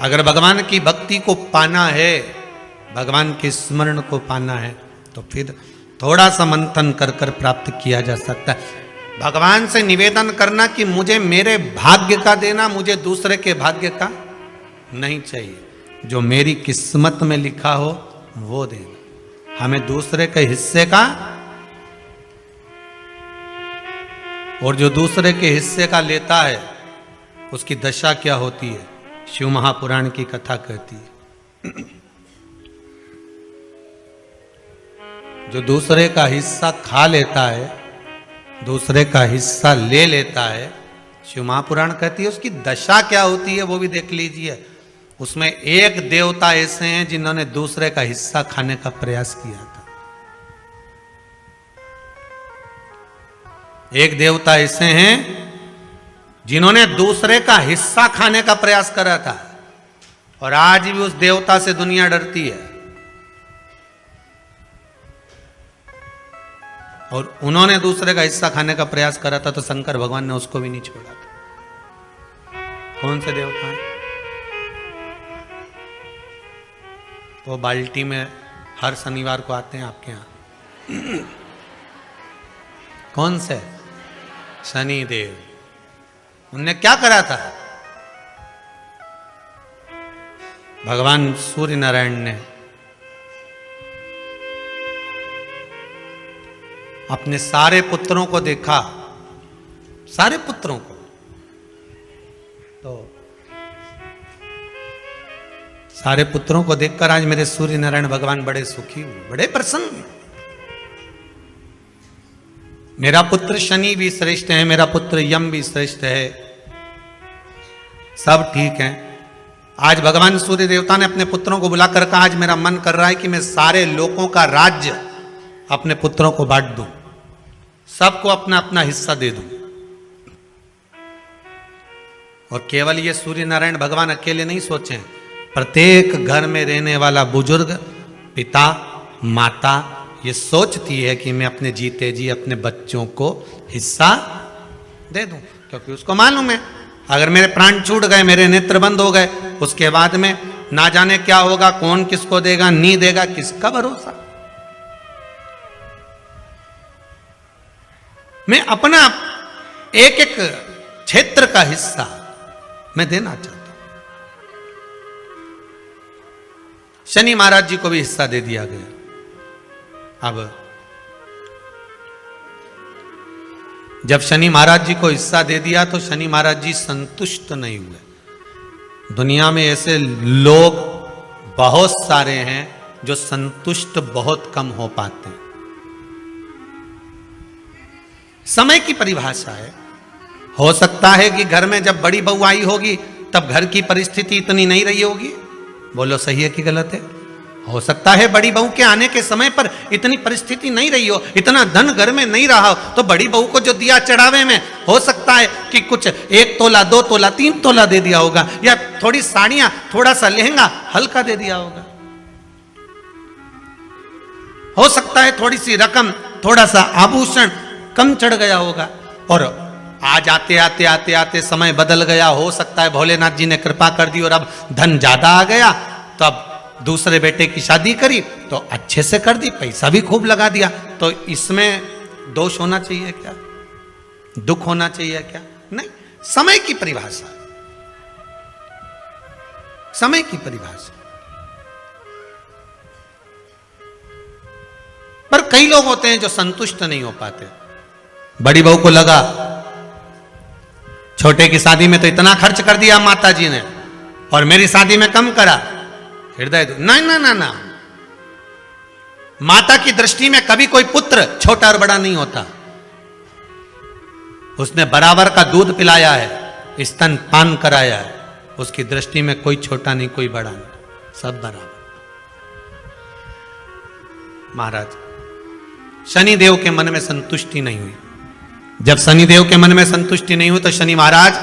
अगर भगवान की भक्ति को पाना है, भगवान के स्मरण को पाना है, तो फिर थोड़ा सा मंथन कर कर प्राप्त किया जा सकता है। भगवान से निवेदन करना कि मुझे मेरे भाग्य का देना, मुझे दूसरे के भाग्य का नहीं चाहिए। जो मेरी किस्मत में लिखा हो वो देना, हमें दूसरे के हिस्से का। और जो दूसरे के हिस्से का लेता है उसकी दशा क्या होती है, शिव महापुराण की कथा कहती है। जो दूसरे का हिस्सा खा लेता है, दूसरे का हिस्सा ले लेता है, शिव महापुराण कहती है उसकी दशा क्या होती है वो भी देख लीजिए। उसमें एक देवता ऐसे हैं जिन्होंने दूसरे का हिस्सा खाने का प्रयास किया था। एक देवता ऐसे हैं जिन्होंने दूसरे का हिस्सा खाने का प्रयास करा था, और आज भी उस देवता से दुनिया डरती है। और उन्होंने दूसरे का हिस्सा खाने का प्रयास करा था तो शंकर भगवान ने उसको भी नहीं छोड़ा था। कौन से देवता हैं? वो बाल्टी में हर शनिवार को आते हैं आपके यहां। कौन से? शनि देव। उनने क्या करा था? भगवान सूर्य नारायण ने अपने सारे पुत्रों को देखा, सारे पुत्रों को, तो सारे पुत्रों को देखकर आज मेरे सूर्य नारायण भगवान बड़े सुखी हुए, बड़े प्रसन्न। मेरा पुत्र शनि भी श्रेष्ठ है, मेरा पुत्र यम भी श्रेष्ठ है, सब ठीक है। आज भगवान सूर्य देवता ने अपने पुत्रों को बुलाकर कहा, आज मेरा मन कर रहा है कि मैं सारे लोगों का राज्य अपने पुत्रों को बांट दूं, सबको अपना अपना हिस्सा दे दूं। और केवल ये सूर्य नारायण भगवान अकेले नहीं सोचे, प्रत्येक घर में रहने वाला बुजुर्ग, पिता, माता ये सोचती है कि मैं अपने जीते जी अपने बच्चों को हिस्सा दे दूं, क्योंकि उसको मालूम है अगर मेरे प्राण छूट गए, मेरे नेत्र बंद हो गए, उसके बाद में ना जाने क्या होगा, कौन किसको देगा, नहीं देगा, किसका भरोसा। मैं अपना एक एक क्षेत्र का हिस्सा मैं देना चाहता हूं। शनि महाराज जी को भी हिस्सा दे दिया गया। अब जब शनि महाराज जी को हिस्सा दे दिया तो शनि महाराज जी संतुष्ट नहीं हुए। दुनिया में ऐसे लोग बहुत सारे हैं जो संतुष्ट बहुत कम हो पाते हैं। समय की परिभाषा है। हो सकता है कि घर में जब बड़ी बहू आई होगी तब घर की परिस्थिति इतनी नहीं रही होगी, बोलो सही है कि गलत है? हो सकता है बड़ी बहू के आने के समय पर इतनी परिस्थिति नहीं रही हो, इतना धन घर में नहीं रहा हो, तो बड़ी बहू को जो दिया चढ़ावे में हो सकता है कि कुछ 1 तोला 2 तोला 3 तोला दे दिया होगा, या थोड़ी साड़ियां, थोड़ा सा लहंगा हल्का दे दिया होगा। हो सकता है थोड़ी सी रकम, थोड़ा सा आभूषण कम चढ़ गया होगा। और आज आते आते आते आते समय बदल गया, हो सकता है भोलेनाथ जी ने कृपा कर दी और अब धन ज्यादा आ गया, तो अब दूसरे बेटे की शादी करी तो अच्छे से कर दी, पैसा भी खूब लगा दिया, तो इसमें दोष होना चाहिए क्या? दुख होना चाहिए क्या? नहीं। समय की परिभाषा, समय की परिभाषा। पर कई लोग होते हैं जो संतुष्ट नहीं हो पाते। बड़ी बहू को लगा छोटे की शादी में तो इतना खर्च कर दिया माता जी ने और मेरी शादी में कम करा, हृदय नहीं ना ना ना। माता की दृष्टि में कभी कोई पुत्र छोटा और बड़ा नहीं होता। उसने बराबर का दूध पिलाया है, स्तन पान कराया है, उसकी दृष्टि में कोई छोटा नहीं कोई बड़ा नहीं, सब बराबर। महाराज शनिदेव के मन में संतुष्टि नहीं हुई। जब शनिदेव के मन में संतुष्टि नहीं हुई तो शनि महाराज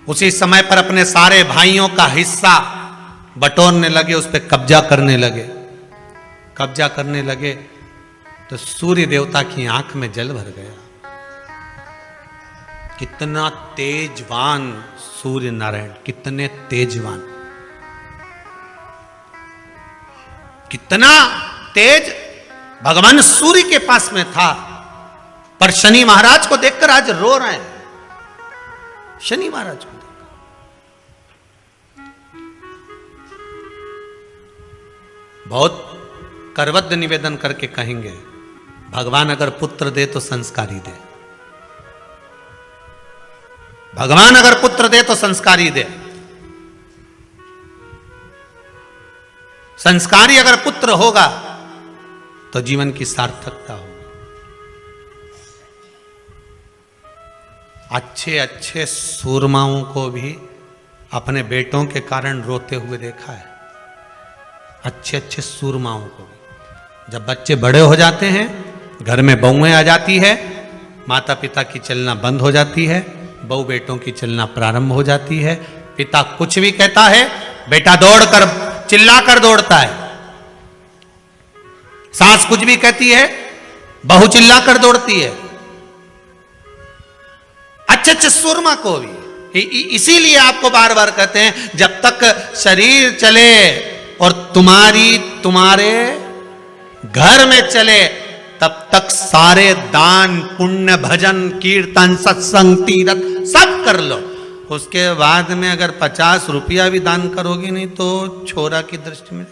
उसी समय पर अपने सारे भाइयों का हिस्सा बटोरने लगे, उस पर कब्जा करने लगे। कब्जा करने लगे तो सूर्य देवता की आंख में जल भर गया। कितना तेजवान सूर्य नारायण, कितने तेजवान, कितना तेज भगवान सूर्य के पास में था। पर शनि महाराज को देखकर आज रो रहे हैं। शनि महाराज को देखकर बहुत करवद्ध निवेदन करके कहेंगे, भगवान अगर पुत्र दे तो संस्कारी दे, भगवान अगर पुत्र दे तो संस्कारी दे। संस्कारी अगर पुत्र होगा तो जीवन की सार्थकता होगी। अच्छे अच्छे सूरमाओं को भी अपने बेटों के कारण रोते हुए देखा है। अच्छे अच्छे सूरमाओं को भी। जब बच्चे बड़े हो जाते हैं, घर में बहुएं आ जाती है, माता पिता की चलना बंद हो जाती है, बहू बेटों की चलना प्रारंभ हो जाती है। पिता कुछ भी कहता है, बेटा दौड़कर चिल्लाकर दौड़ता है। सास कुछ भी कहती है, बहू चिल्लाकर दौड़ती है। अच्छे अच्छे सुरमा को भी। इसीलिए आपको बार बार कहते हैं, जब तक शरीर चले और तुम्हारे घर में चले, तब तक सारे दान पुण्य भजन कीर्तन सत्संग तीर्थ सब कर लो। उसके बाद में अगर 50 रुपया भी दान करोगी नहीं तो छोरा की दृष्टि में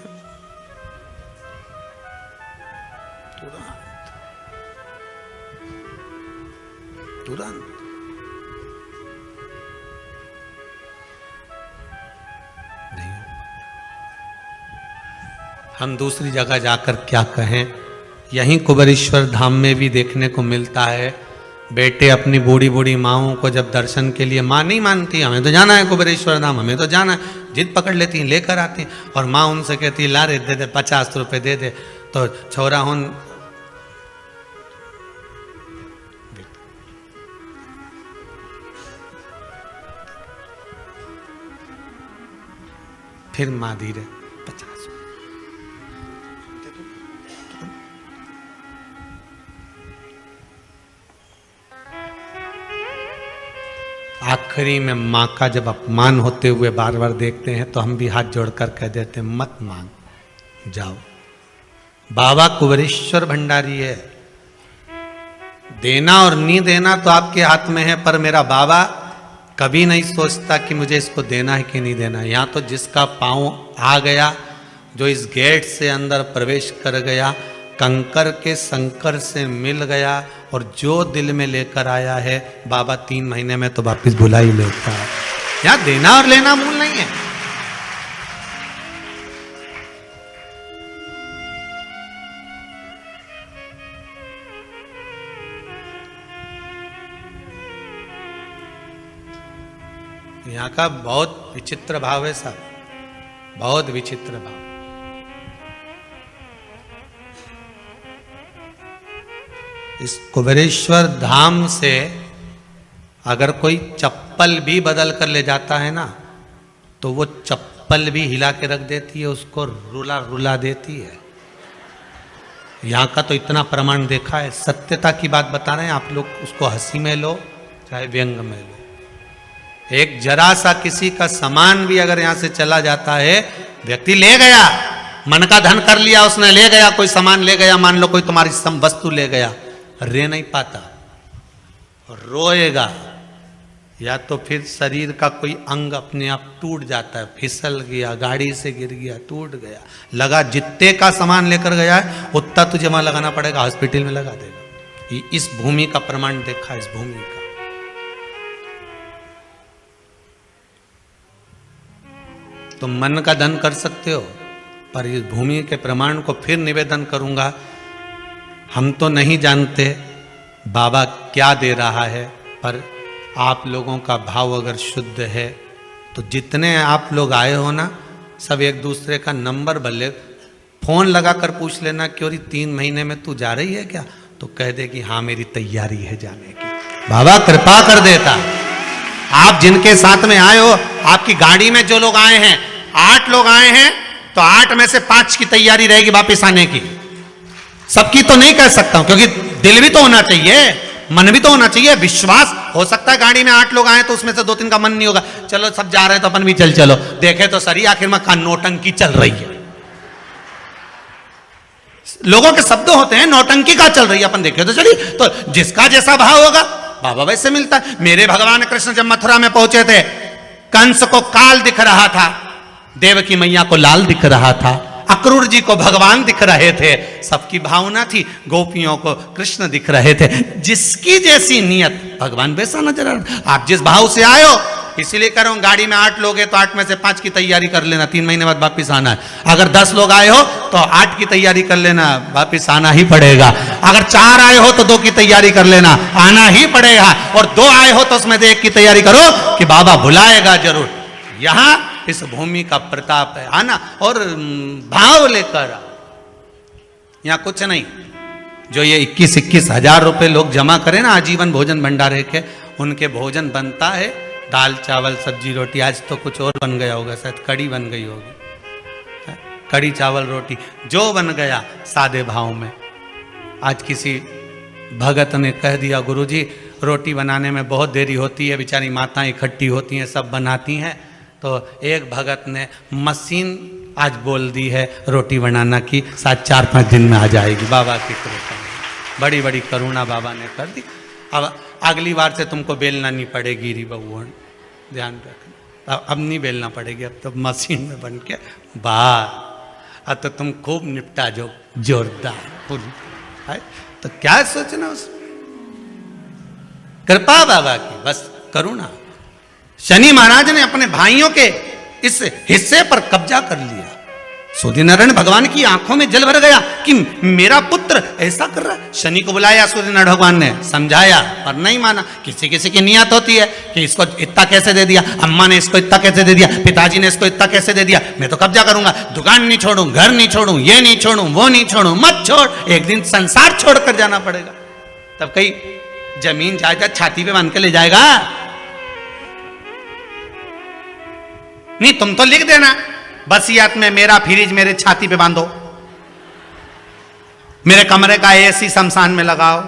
तुरंत नहीं। हम दूसरी जगह जाकर क्या कहें, यहीं कुबेरेश्वर धाम में भी देखने को मिलता है। बेटे अपनी बूढ़ी बूढ़ी माओं को जब दर्शन के लिए, माँ नहीं मानती, हमें तो जाना है कुबेरेश्वर धाम, हमें तो जाना है, जिद पकड़ लेती हैं, लेकर आती हैं। और माँ उनसे कहती है, ला रे दे दे 50 रुपए दे दे। तो छोरा उन फिर माँ धीरे 50। आखिरी में माँ का जब अपमान होते हुए बार बार देखते हैं तो हम भी हाथ जोड़कर कह देते हैं, मत मांग, जाओ। बाबा कुबेरेश्वर भंडारी है। देना और नहीं देना तो आपके हाथ में है, पर मेरा बाबा कभी नहीं सोचता कि मुझे इसको देना है कि नहीं देना। यहाँ तो जिसका पांव आ गया, जो इस गेट से अंदर प्रवेश कर गया, कंकर के संकर से मिल गया, और जो दिल में लेकर आया है बाबा 3 महीने में तो वापिस भुला ही लेता है। यहाँ देना और लेना मूल नहीं है। यहाँ का बहुत विचित्र भाव है साहब, बहुत विचित्र भाव। इस कुबेरेश्वर धाम से अगर कोई चप्पल भी बदल कर ले जाता है ना, तो वो चप्पल भी हिला के रख देती है, उसको रुला रुला देती है। यहाँ का तो इतना प्रमाण देखा है। सत्यता की बात बता रहे हैं आप लोग, उसको हंसी में लो चाहे व्यंग में लो। एक जरा सा किसी का सामान भी अगर यहाँ से चला जाता है, व्यक्ति ले गया, मन का धन कर लिया उसने, ले गया, कोई सामान ले गया, मान लो कोई तुम्हारी वस्तु ले गया, रे नहीं पाता, रोएगा। या तो फिर शरीर का कोई अंग अपने आप टूट जाता है, फिसल गया, गाड़ी से गिर गया, टूट गया, लगा जितने का सामान लेकर गया है उतना तुझे वहां लगाना पड़ेगा, हॉस्पिटल में लगा देगा। इस भूमि का प्रमाण देखा, इस भूमि का। तो मन का धन कर सकते हो, पर इस भूमि के प्रमाण को फिर निवेदन करूंगा, हम तो नहीं जानते बाबा क्या दे रहा है, पर आप लोगों का भाव अगर शुद्ध है तो जितने आप लोग आए हो ना, सब एक दूसरे का नंबर भले फोन लगाकर पूछ लेना, क्यों 3 महीने में तू जा रही है क्या, तो कह दे कि हाँ मेरी तैयारी है जाने की। बाबा कृपा कर देता। आप जिनके साथ में आए हो, आपकी गाड़ी में जो लोग आए हैं, 8 लोग आए हैं, तो 8 में से 5 की तैयारी रहेगी वापस आने की। सबकी तो नहीं कह सकता हूं, क्योंकि दिल भी तो होना चाहिए। मन भी तो होना चाहिए, विश्वास। हो सकता है गाड़ी में 8 लोग आए तो उसमें से 2-3 का मन नहीं होगा, चलो सब जा रहे हैं तो अपन भी चलो। देखे तो सरी आखिर में का नौटंकी चल रही है। लोगों के शब्द होते हैं, नौटंकी का चल रही है, अपन देखे तो चलिए। तो जिसका जैसा भाव होगा बाबा वैसे मिलता है। मेरे भगवान कृष्ण जब मथुरा में पहुंचे थे, कंस को काल दिख रहा था, देवकी मैया को लाल दिख रहा था, अक्रूर जी को भगवान दिख रहे थे, सबकी भावना थी, गोपियों को कृष्ण दिख रहे थे। जिसकी जैसी नियत भगवान वैसा नजर आ रहा। आप जिस भाव से आए हो, इसीलिए कह रहा हूं गाड़ी में 8 लोग हैं तो 8 में से 5 की तैयारी कर लेना, 3 महीने बाद वापिस आना है। अगर 10 लोग आए हो तो 8 की तैयारी कर लेना, वापिस आना ही पड़ेगा। अगर 4 आए हो तो 2 की तैयारी कर लेना, आना ही पड़ेगा। और 2 आए हो तो उसमें से 1 की तैयारी करो कि बाबा बुलाएगा जरूर। यहां इस भूमि का प्रताप है, आना और भाव लेकर। यहां कुछ नहीं, जो ये 21-21 हजार रुपए लोग जमा करें ना आजीवन भोजन भंडारे के, उनके भोजन बनता है दाल चावल सब्जी रोटी। आज तो कुछ और बन गया होगा, शायद कड़ी बन गई होगी, कड़ी चावल रोटी जो बन गया सादे भाव में। आज किसी भगत ने कह दिया, गुरुजी रोटी बनाने में बहुत देरी होती है, बेचारी माताएं इकट्ठी होती हैं, सब बनाती हैं। तो एक भगत ने मशीन आज बोल दी है रोटी बनाना की, शायद 4-5 दिन में आ जाएगी। बाबा की कृपा, बड़ी बड़ी करुणा बाबा ने कर दी। अब अगली बार से तुमको बेलना नहीं पड़ेगी री बबू, ध्यान रखना। अब नहीं बेलना पड़ेगी, अब तो मशीन में बन के बाहर। अब तो तुम खूब निपटा जो जोरदार है। तो क्या सोचना उसमें, कृपा बाबा की, बस करुणा। शनि महाराज ने अपने भाइयों के इस हिस्से पर कब्जा कर लिया। सूर्यनारायण भगवान की आंखों में जल भर गया कि मेरा पुत्र ऐसा कर रहा है। शनि को बुलाया सूर्यनारायण भगवान ने, समझाया पर नहीं माना। किसी किसी की नियत होती है कि इसको इतना कैसे दे दिया, अम्मा ने इसको इतना कैसे दे दिया, पिताजी ने इसको इतना कैसे दे दिया, मैं तो कब्जा करूंगा, दुकान नहीं छोड़ूं, घर नहीं छोड़ूं, ये नहीं छोड़ूं, वो नहीं छोड़ूं। मत छोड़, एक दिन संसार छोड़कर जाना पड़ेगा। तब कहीं जमीन जायदाद छाती पे बांध के ले जाएगा? नहीं, तुम तो लिख देना वसीयत में, मेरा फ्रिज मेरे छाती पे बांधो, मेरे कमरे का एसी शमशान में लगाओ,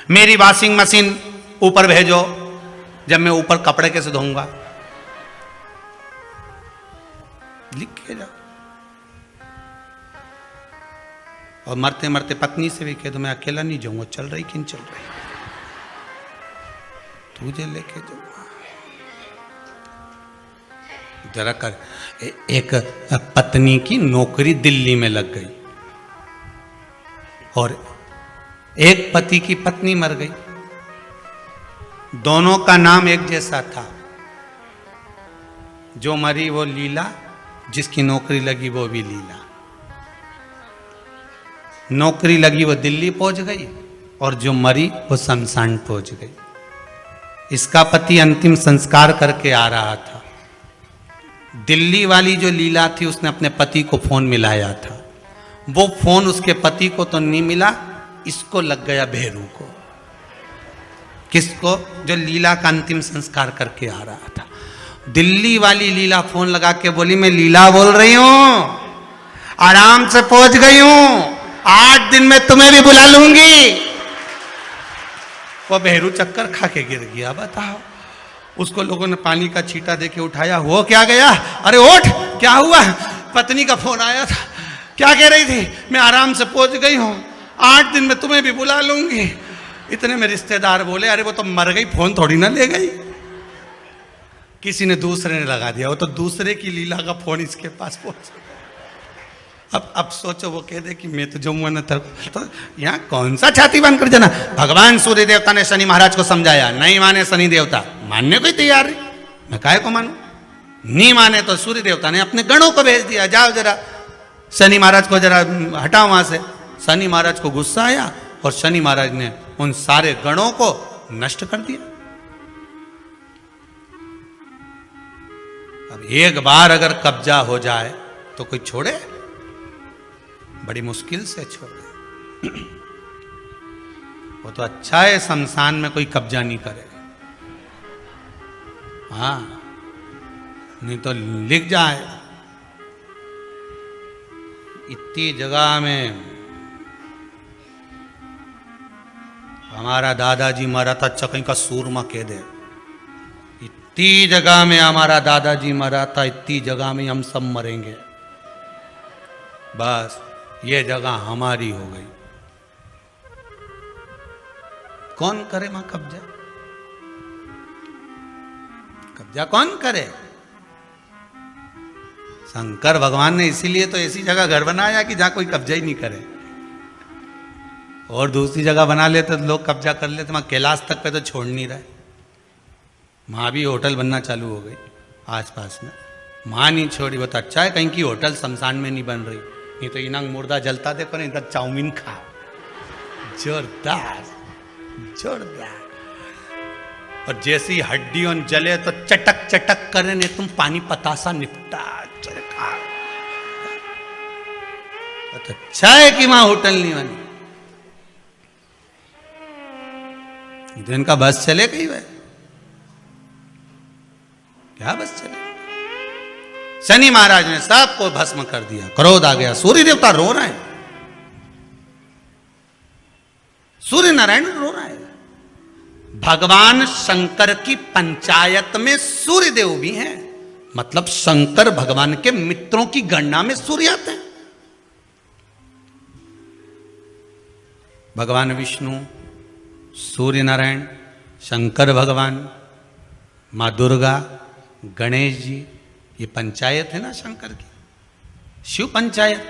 मेरी वॉशिंग मशीन ऊपर भेजो, जब मैं ऊपर कपड़े कैसे धोऊंगा, लिख के जाओ। और मरते मरते पत्नी से भी कह दो मैं अकेला नहीं जाऊंगा, चल रही कि नहीं चल रही, तुझे लेके जाऊंगा। जरा कर। एक पत्नी की नौकरी दिल्ली में लग गई और एक पति की पत्नी मर गई। दोनों का नाम एक जैसा था। जो मरी वो लीला, जिसकी नौकरी लगी वो भी लीला। नौकरी लगी वो दिल्ली पहुंच गई और जो मरी वो शमशान पहुंच गई। इसका पति अंतिम संस्कार करके आ रहा था। दिल्ली वाली जो लीला थी उसने अपने पति को फोन मिलाया था। वो फोन उसके पति को तो नहीं मिला, इसको लग गया भेरू को। किसको? जो लीला का अंतिम संस्कार करके आ रहा था। दिल्ली वाली लीला फोन लगा के बोली मैं लीला बोल रही हूं, आराम से पहुंच गई हूं, 8 दिन में तुम्हें भी बुला लूंगी। वो भेरू चक्कर खा के गिर गया। बताओ, उसको लोगों ने पानी का छींटा देके उठाया। वो क्या गया? अरे उठ, क्या हुआ? पत्नी का फोन आया था। क्या कह रही थी? मैं आराम से पहुंच गई हूं, 8 दिन में तुम्हें भी बुला लूंगी। इतने में रिश्तेदार बोले अरे वो तो मर गई, फोन थोड़ी ना ले गई। किसी ने दूसरे ने लगा दिया, वो तो दूसरे की लीला का फोन इसके पास पहुंच। अब सोचो, वो कह दे कि मैं तो जमुआ न था, तो यहाँ कौन सा छाती बांध कर जाना। भगवान सूर्य देवता ने शनि महाराज को समझाया, नहीं माने शनि देवता, मानने को ही तैयार नहीं, मैं काहे को मानूं। नहीं माने तो सूर्य देवता ने अपने गणों को भेज दिया, जाओ जरा शनि महाराज को जरा हटाओ वहां से। शनि महाराज को गुस्सा आया और शनि महाराज ने उन सारे गणों को नष्ट कर दिया। अब एक बार अगर कब्जा हो जाए तो कोई छोड़े? बड़ी मुश्किल से छोड़े। वो तो अच्छा है शमशान में कोई कब्जा नहीं करे। हाँ, नहीं तो लिख जाए इतनी जगह में। हमारा दादाजी मरा था, अच्छा कहीं का सूरमा कह दे। इतनी जगह में हमारा दादाजी मरा था, इतनी जगह में हम सब मरेंगे, बस ये जगह हमारी हो गई। कौन करे वहां कब्जा? कब्जा कौन करे? शंकर भगवान ने इसीलिए तो ऐसी जगह घर बनाया कि जहां कोई कब्जा ही नहीं करे। और दूसरी जगह बना लेते तो लोग कब्जा कर लेते। वहां कैलाश तक पे तो छोड़ नहीं रहा है। वहां भी होटल बनना चालू हो गई आसपास में। वहां नहीं छोड़ी, वो तो अच्छा है कहीं की होटल शमशान में नहीं बन रही, नहीं तो इनंग मुर्दा जलता देखो ना, इधर चाउमीन खा, जोरदार जोरदार। और जैसी हड्डियों जले तो चटक चटक करे, ने तुम पानी पतासा निपटा चरखा। तो अच्छा है कि वहां होटल नहीं बनी। तो इनका बस चले कहीं वह, क्या बस चले? शनि महाराज ने सबको भस्म कर दिया, क्रोध आ गया। सूर्य देवता रो रहे हैं, सूर्य नारायण रो रहा है। भगवान शंकर की पंचायत में सूर्य देव भी हैं, मतलब शंकर भगवान के मित्रों की गणना में सूर्य आते हैं। भगवान विष्णु, सूर्य नारायण, शंकर भगवान, मां दुर्गा, गणेश जी, ये पंचायत है ना शंकर की, शिव पंचायत।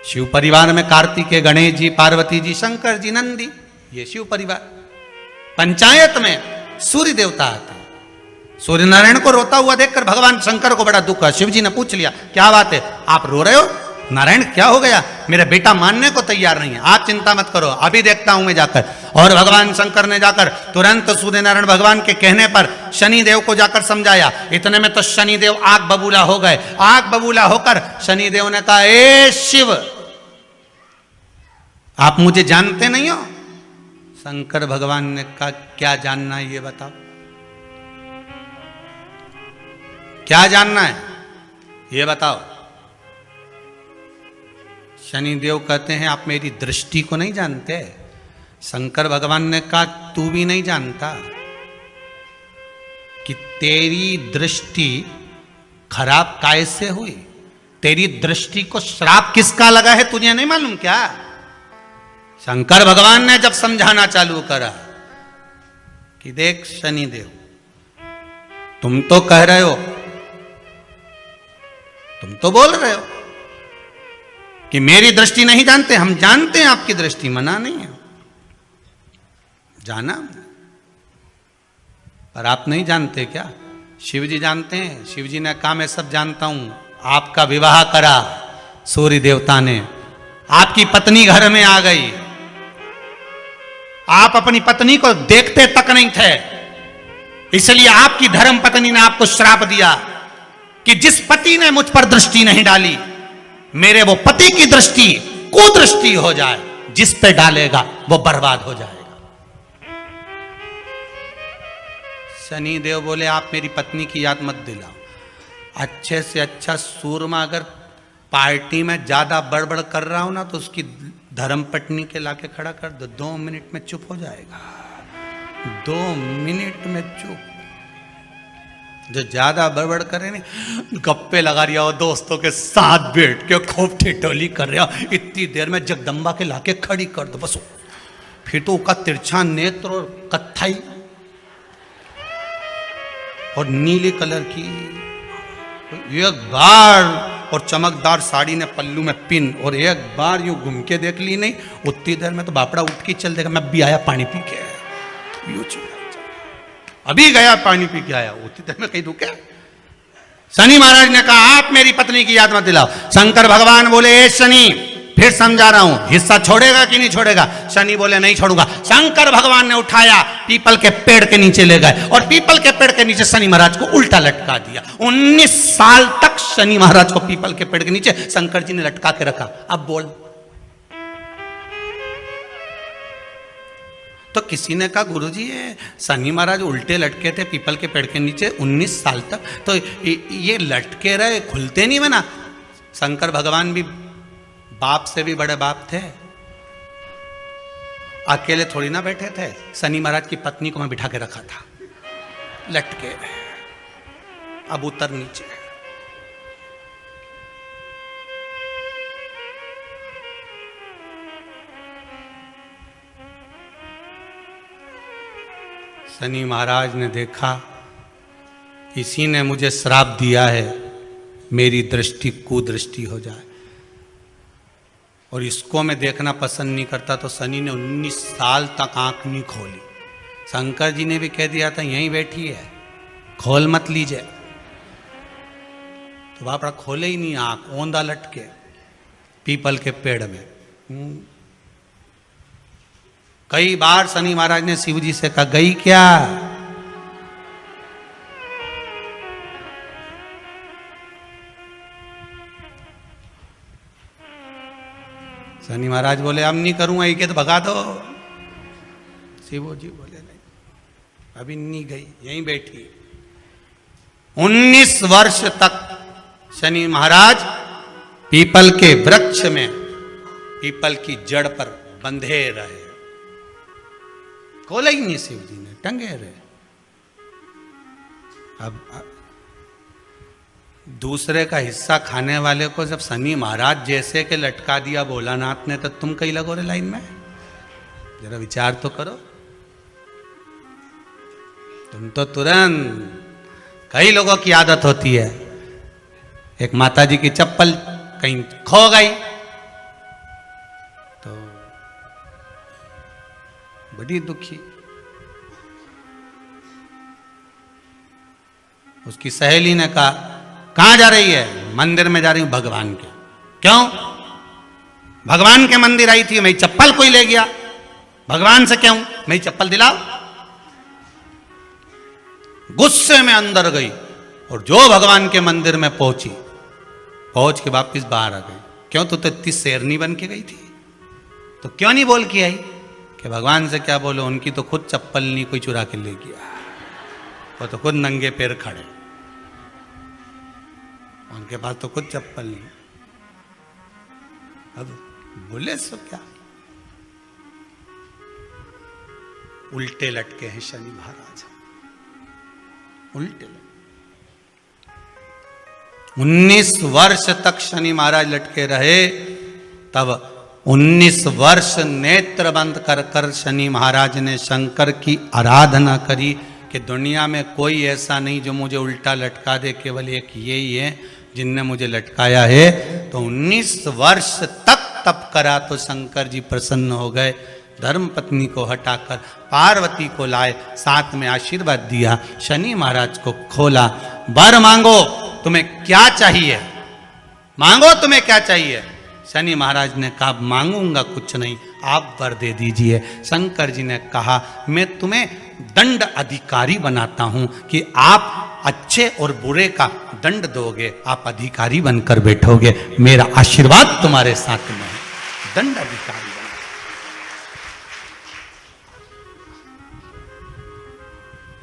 शिव परिवार में कार्तिकेय, गणेश जी, पार्वती जी, शंकर जी, नंदी, ये शिव परिवार। पंचायत में सूर्य देवता आते हैं। सूर्य नारायण को रोता हुआ देखकर भगवान शंकर को बड़ा दुख हुआ। शिव जी ने पूछ लिया, क्या बात है, आप रो रहे हो? नारायण क्या हो गया? मेरा बेटा मानने को तैयार नहीं है। आप चिंता मत करो, अभी देखता हूं मैं जाकर। और भगवान शंकर ने जाकर तुरंत सूर्य नारायण भगवान के कहने पर शनि देव को जाकर समझाया। इतने में तो शनि देव आग बबूला हो गए। आग बबूला होकर शनि देव ने कहा, ए शिव, आप मुझे जानते नहीं हो? शंकर भगवान ने कहा, क्या जानना है ये बताओ, क्या जानना है ये बताओ। शनिदेव कहते हैं, आप मेरी दृष्टि को नहीं जानते। शंकर भगवान ने कहा, तू भी नहीं जानता कि तेरी दृष्टि खराब कैसे हुई? तेरी दृष्टि को श्राप किसका लगा है तुझे नहीं मालूम क्या? शंकर भगवान ने जब समझाना चालू करा कि देख शनिदेव, तुम तो कह रहे हो, तुम तो बोल रहे हो कि मेरी दृष्टि नहीं जानते। हम जानते हैं आपकी दृष्टि, मना नहीं है, जाना, पर आप नहीं जानते क्या? शिव जी जानते हैं। शिव जी ने कहा, मैं सब जानता हूं। आपका विवाह करा सूर्य देवता ने, आपकी पत्नी घर में आ गई, आप अपनी पत्नी को देखते तक नहीं थे, इसलिए आपकी धर्म पत्नी ने आपको श्राप दिया कि जिस पति ने मुझ पर दृष्टि नहीं डाली, मेरे वो पति की दृष्टि कुदृष्टि हो जाए, जिस पे डालेगा वो बर्बाद हो जाएगा। शनि देव बोले, आप मेरी पत्नी की याद मत दिलाओ। अच्छे से अच्छा सूरमा अगर पार्टी में ज्यादा बड़बड़ कर रहा हूं ना, तो उसकी धर्म पत्नी के लाके खड़ा कर दो, 2 मिनट में चुप हो जाएगा। 2 मिनट में चुप। जो ज्यादा बड़बड़ करे नहीं, गप्पे लगा रहा हो, दोस्तों के साथ बैठ के खूब ठिठोली कर रहा, इतनी देर में जगदम्बा के लाके खड़ी कर दो बस। फिर तो उसका तिरछा नेत्र और कत्थई और नीले कलर की एक बार, और चमकदार साड़ी ने पल्लू में पिन, और एक बार यूं घूम के देख ली नहीं, उतनी देर में तो बापड़ा उठ के चल देगा, मैं भी आया पानी पी के, यूं अभी गया पानी पी के आया, उतनी देर में कहीं रुके। शनि महाराज ने कहा, आप मेरी पत्नी की याद मत दिलाओ। शंकर भगवान बोले, ए शनि, फिर समझा रहा हूं, हिस्सा छोड़ेगा कि नहीं छोड़ेगा? शनि बोले, नहीं छोड़ूंगा। शंकर भगवान ने उठाया, पीपल के पेड़ के नीचे ले गए, और पीपल के पेड़ के नीचे शनि महाराज को उल्टा लटका दिया। 19 साल तक शनि महाराज को पीपल के पेड़ के नीचे शंकर जी ने लटका के रखा। अब बोल, तो किसी ने कहा, गुरुजी ये शनि महाराज उल्टे लटके थे पीपल के पेड़ के नीचे 19 साल तक, तो ये लटके रहे, खुलते नहीं बना? शंकर भगवान भी बाप से भी बड़े बाप थे। अकेले थोड़ी ना बैठे थे, शनि महाराज की पत्नी को मैं बिठा के रखा था लटके। अब उतर नीचे। शनि महाराज ने देखा किसी ने मुझे श्राप दिया है, मेरी दृष्टि कुदृष्टि हो जाए, और इसको मैं देखना पसंद नहीं करता। तो शनि ने 19 साल तक आंख नहीं खोली। शंकर जी ने भी कह दिया था यहीं बैठी है, खोल मत लीजिए, तो बाप रा खोले ही नहीं आंख, ओंधा लटके पीपल के पेड़ में। कई बार शनि महाराज ने शिव जी से कहा गई क्या? शनि महाराज बोले अब नहीं करूंगा, ये तो भगा दो। शिव जी बोले नहीं, अभी नहीं गई, यहीं बैठी। 19 वर्ष तक शनि महाराज पीपल के वृक्ष में, पीपल की जड़ पर बंधे रहे, खोला ही नहीं शिव जी ने, टंगे रहे। अब दूसरे का हिस्सा खाने वाले को जब शनि महाराज जैसे के लटका दिया भोलानाथ ने, तो तुम कहीं लगो रे लाइन में? जरा विचार तो करो। तुम तो तुरंत, कई लोगों की आदत होती है, एक माता जी की चप्पल कहीं खो गई तो बड़ी दुखी। उसकी सहेली ने कहा कहां जा रही है? मंदिर में जा रही हूं भगवान के। क्यों? भगवान के मंदिर आई थी, मेरी चप्पल कोई ले गया। भगवान से क्यों? मेरी चप्पल दिलाओ। गुस्से में अंदर गई और जो भगवान के मंदिर में पहुंची, पहुंच के वापिस बाहर आ गई। क्यों? तू तो इतनी शेरनी बन के गई थी, तो क्यों नहीं बोल के आई? कि भगवान से क्या बोलो, उनकी तो खुद चप्पल नहीं कोई चुरा के ले गया, वो तो खुद नंगे पैर खड़े, उनके पास तो खुद चप्पल नहीं। अब बोले सो क्या? उल्टे लटके हैं शनि महाराज, उल्टे लटके। 19 वर्ष तक शनि महाराज लटके रहे। तब 19 वर्ष नेत्र बंद कर कर शनि महाराज ने शंकर की आराधना करी कि दुनिया में कोई ऐसा नहीं जो मुझे उल्टा लटका दे, केवल एक यही है जिनने मुझे लटकाया है। तो 19 वर्ष तक तप करा तो शंकर जी प्रसन्न हो गए। धर्म पत्नी को हटाकर पार्वती को लाए, साथ में आशीर्वाद दिया, शनि महाराज को खोला। वर मांगो, तुम्हें क्या चाहिए? मांगो, तुम्हें क्या चाहिए? शनि महाराज ने कहा मांगूंगा कुछ नहीं, आप वर दे दीजिए। शंकर जी ने कहा मैं तुम्हें दंड अधिकारी बनाता हूं कि आप अच्छे और बुरे का दंड दोगे, आप अधिकारी बनकर बैठोगे, मेरा आशीर्वाद तुम्हारे साथ में है। दंड अधिकारी बना।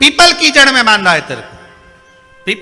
पीपल की जड़ में बांधा है तेरे को,